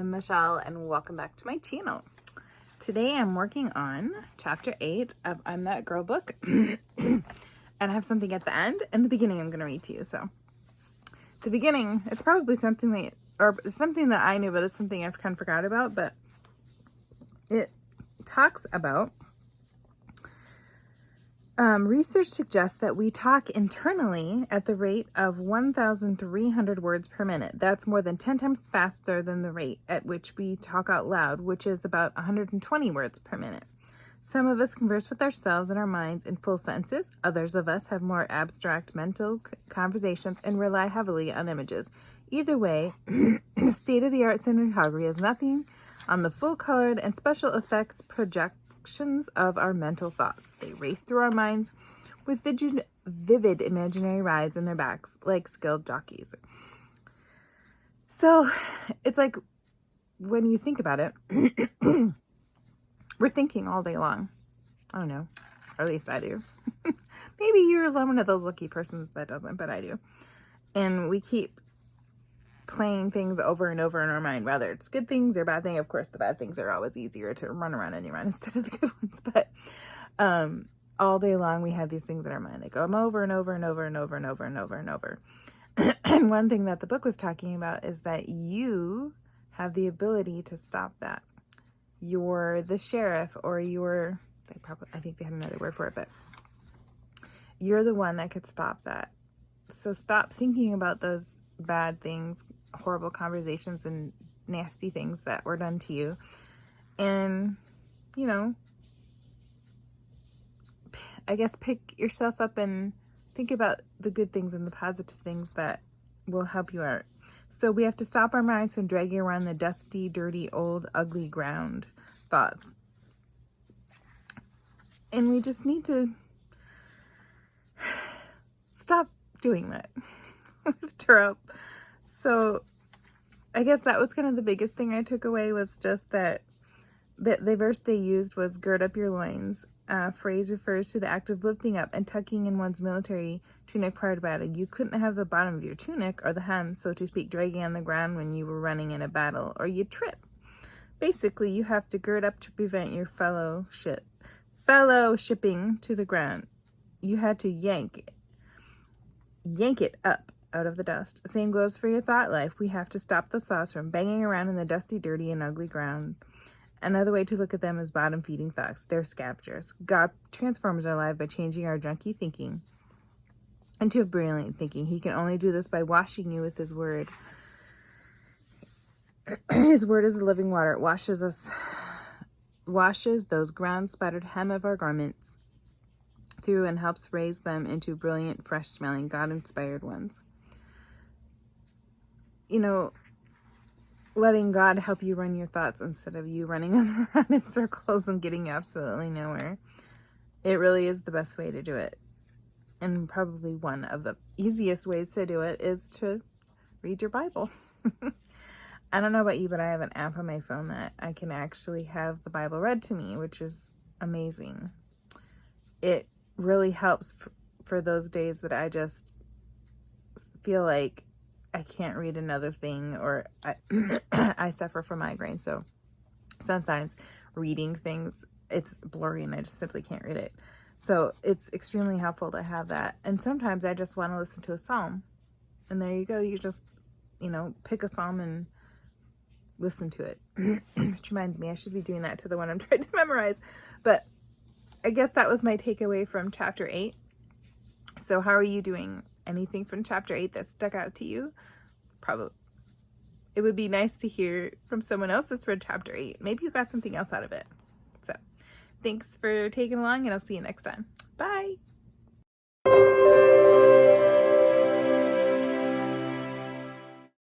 I'm Michelle and welcome back to my channel. Today I'm working on chapter 8 of I'm That Girl book and I have something at the end and the beginning I'm going to read to you. So the beginning, it's probably something that I knew, but it's something I've kind of forgot about, but it talks about research suggests that we talk internally at the rate of 1,300 words per minute. That's more than 10 times faster than the rate at which we talk out loud, which is about 120 words per minute. Some of us converse with ourselves and our minds in full sentences. Others of us have more abstract mental conversations and rely heavily on images. Either way, the state-of-the-art cinematography is nothing on the full-colored and special effects projections of our mental thoughts. They race through our minds with vivid imaginary rides in their backs like skilled jockeys. So it's like when you think about it, we're thinking all day long. I don't know, or at least I do. Maybe you're one of those lucky persons that doesn't, but I do. And we keep playing things over and over in our mind, whether it's good things or bad things. Of course, the bad things are always easier to run around in your mind instead of the good ones. But all day long, we have these things in our mind. They go over and over and over and over and over and over and over. And one thing that the book was talking about is that you have the ability to stop that. You're the sheriff, or I think they had another word for it, but you're the one that could stop that. So stop thinking about those bad things, horrible conversations, and nasty things that were done to you. And, you know, I guess pick yourself up and think about the good things and the positive things that will help you out. So we have to stop our minds from dragging around the dusty, dirty, old, ugly ground thoughts. And we just need to stop doing that. Lift her up. So I guess that was kind of the biggest thing I took away, was just that the verse they used was gird up your loins. Phrase refers to the act of lifting up and tucking in one's military tunic prior to battle. You couldn't have the bottom of your tunic, or the hem, so to speak, dragging on the ground when you were running in a battle, or you'd trip. Basically, you have to gird up to prevent your fellowshipping to the ground. You had to yank it up out of the dust. Same goes for your thought life. We have to stop those thoughts from banging around in the dusty, dirty, and ugly ground. Another way to look at them is bottom-feeding thoughts. They're scavengers. God transforms our life by changing our junky thinking into brilliant thinking. He can only do this by washing you with His Word. His Word is the living water. It washes those ground-spattered hem of our garments through and helps raise them into brilliant, fresh-smelling, God-inspired ones. You know, letting God help you run your thoughts instead of you running around in circles and getting absolutely nowhere. It really is the best way to do it. And probably one of the easiest ways to do it is to read your Bible. I don't know about you, but I have an app on my phone that I can actually have the Bible read to me, which is amazing. It really helps for those days that I just feel like I can't read another thing, or I suffer from migraine. So sometimes reading things, it's blurry and I just simply can't read it. So it's extremely helpful to have that. And sometimes I just want to listen to a psalm. And there you go. You just, pick a psalm and listen to it. Which reminds me, I should be doing that to the one I'm trying to memorize. But I guess that was my takeaway from chapter 8. So how are you doing? Anything from chapter 8 that stuck out to you? Probably. It would be nice to hear from someone else that's read chapter 8. Maybe you got something else out of it. So thanks for taking along, and I'll see you next time. Bye.